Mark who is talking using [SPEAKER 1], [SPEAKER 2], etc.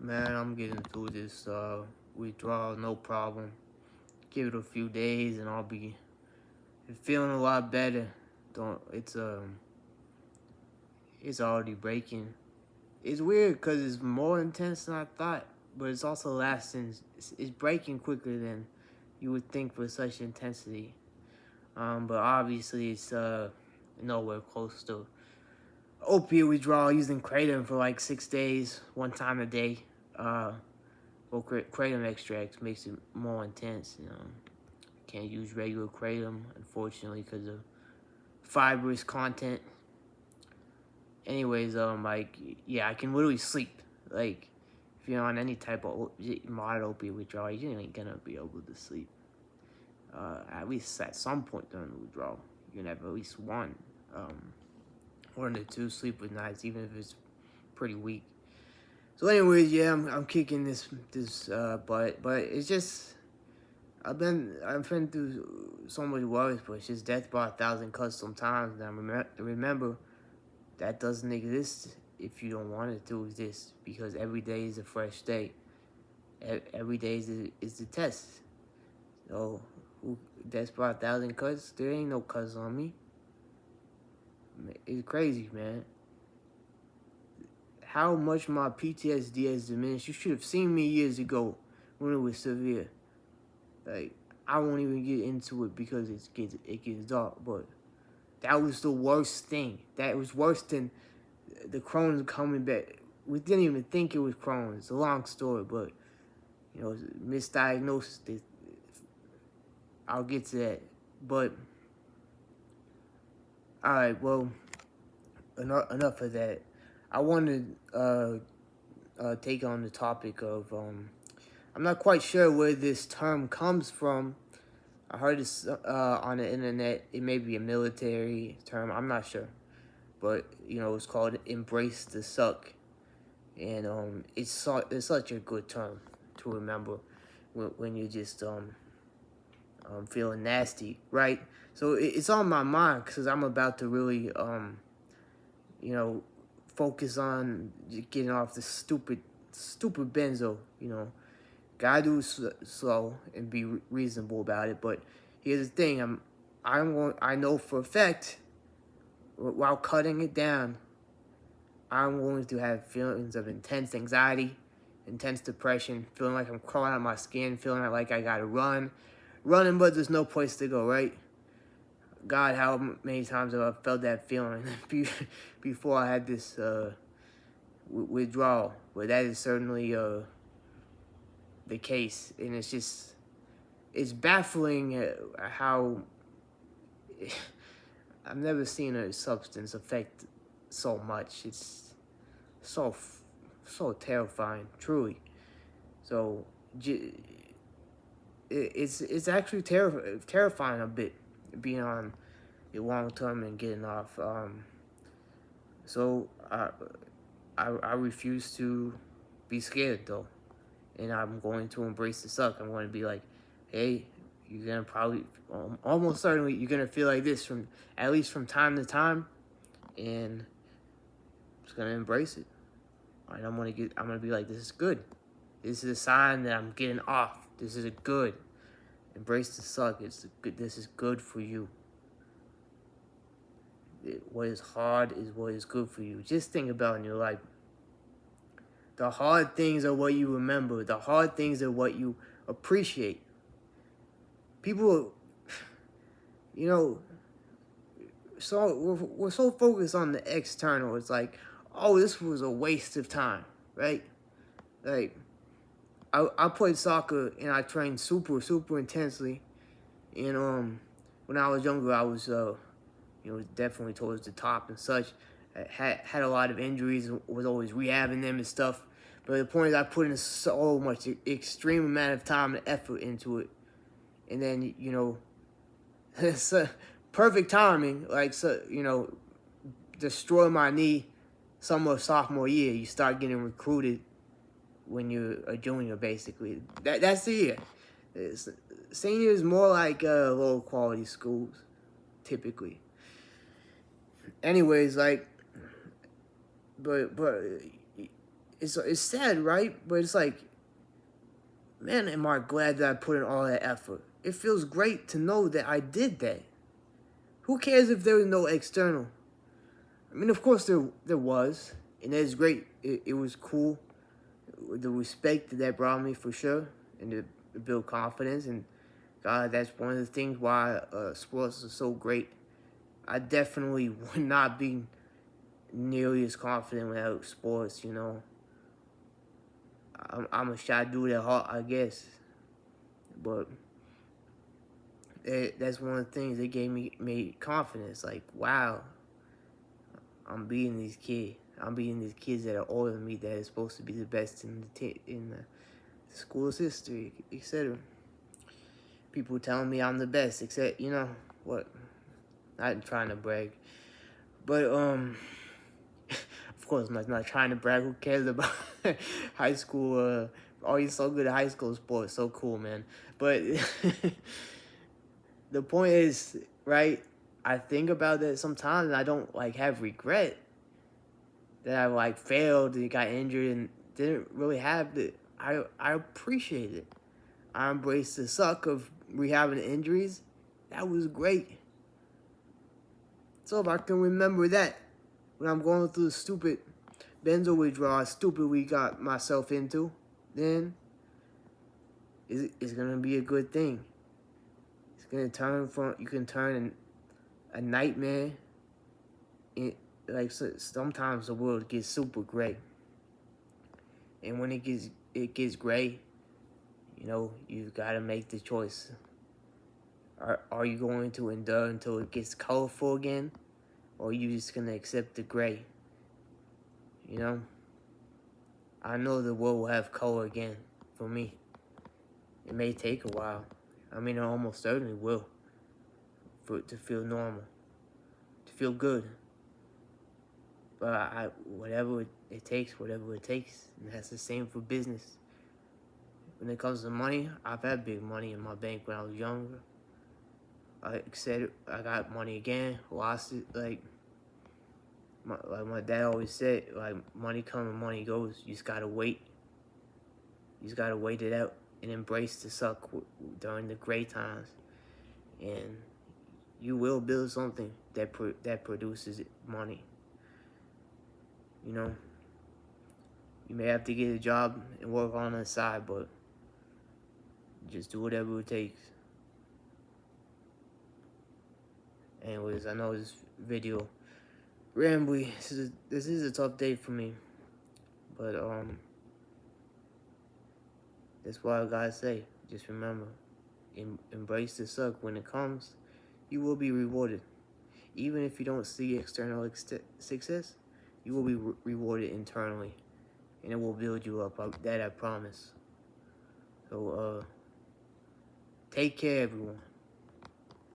[SPEAKER 1] Man, I'm getting through this withdrawal, no problem. Give it a few days and I'll be feeling a lot better. Don't it's already breaking. It's weird because it's more intense than I thought, but it's also lasting. It's breaking quicker than you would think for such intensity. But obviously it's nowhere close to opiate withdrawal using kratom for like 6 days, one time a day. Uh, well, kratom extract makes it more intense. Can't use regular kratom, unfortunately, because of fibrous content. Anyways, like, yeah, I can literally sleep. Like, if you're on any type of moderate opiate withdrawal, you ain't gonna be able to sleep. At least at some point during the withdrawal, you can have at least um, 1 to 2 sleepless nights, even if it's pretty weak. So, anyways, yeah, I'm kicking this butt, but it's just I've been through so much worse, but it's just death by 1,000 cuts sometimes. And I remember that doesn't exist if you don't want it to exist, because every day is a fresh day. Every day is the test. So, death by 1,000 cuts? There ain't no cuts on me. It's crazy, man. How much my PTSD has diminished. You should have seen me years ago when it was severe. Like, I won't even get into it because it gets dark, but that was the worst thing. That was worse than the Crohn's coming back. We didn't even think it was Crohn's. It's a long story, but misdiagnosis. I'll get to that. But all right, well, enough of that. I wanted to take on the topic of I'm not quite sure where this term comes from. I heard this on the internet. It may be a military term. I'm not sure, but it's called "embrace the suck," and it's such a good term to remember when you're just feeling nasty, right? So it's on my mind because I'm about to really you know focus on getting off this stupid benzo. Gotta do slow and be reasonable about it. But here's the thing: I know for a fact, while cutting it down, I'm going to have feelings of intense anxiety, intense depression, feeling like I'm crawling out of my skin, feeling like I gotta running, but there's no place to go. Right? God, how many times have I felt that feeling before I had this withdrawal? But that is certainly the case, and it's baffling how I've never seen a substance affect so much. It's so so terrifying, truly. So it's actually terrifying a bit being on it long term and getting off. So I refuse to be scared though, and I'm going to embrace the suck. I'm going to be like, hey, you're gonna probably, almost certainly, you're gonna feel like this from at least from time to time, and I'm just gonna embrace it. And I'm gonna be like, this is good. This is a sign that I'm getting off. This is a good. Embrace the suck. It's good. This is good for you. What is hard is what is good for you. Just think about in your life. The hard things are what you remember. The hard things are what you appreciate. People, you know, so we're so focused on the external. It's like, oh, this was a waste of time, right? Like, I played soccer and I trained super intensely. And when I was younger, I was definitely towards the top and such. I had a lot of injuries, was always rehabbing them and stuff. But the point is, I put in so much extreme amount of time and effort into it, and then it's perfect timing. Like, so destroy my knee summer sophomore year. You start getting recruited when you're a junior, basically. That's the year. Senior is more like low quality schools, typically. Anyways, like, but it's sad, right? But it's like, man, am I glad that I put in all that effort. It feels great to know that I did that. Who cares if there was no external? I mean, of course there was, and it's great. It was cool. The respect that brought me for sure, and to build confidence. And God, that's one of the things why sports are so great. I definitely would not be nearly as confident without sports. You know, I'm a shy dude at heart, I guess, but that's one of the things that gave me confidence. Like, wow, I'm beating these kids. I'm beating these kids that are older than me that are supposed to be the best in the school's history, etc. People telling me I'm the best, except, you know what? Not trying to brag, but of course, I'm not trying to brag. Who cares about high school? Oh, you're so good at high school sports, so cool, man. But the point is, right? I think about that sometimes, and I don't like have regret that I like failed and got injured and didn't really have the. I appreciate it. I embraced the suck of rehabbing injuries. That was great. So if I can remember that when I'm going through the stupid benzo withdrawal, stupidly got myself into, then it's gonna be a good thing. It's gonna turn from, you can turn a nightmare in, like, sometimes the world gets super gray, and when it gets gray, you know, you've got to make the choice. Are you going to endure until it gets colorful again, or are you just gonna accept the gray? You know, I know the world will have color again for me. It may take a while. I mean, it almost certainly will, for it to feel normal, to feel good. But whatever it takes, whatever it takes. And that's the same for business. When it comes to money, I've had big money in my bank when I was younger. I said I got money again, lost it. Like my dad always said, like, money comes and money goes. You just gotta wait. You just gotta wait it out and embrace the suck during the great times, and you will build something that produces money. You know, you may have to get a job and work on the side, but just do whatever it takes. Anyways, I know this video rambly. This is a tough day for me, but that's what I gotta say. Just remember, embrace the suck. When it comes, you will be rewarded. Even if you don't see external success, you will be rewarded internally, and it will build you up. That I promise. So, take care, everyone.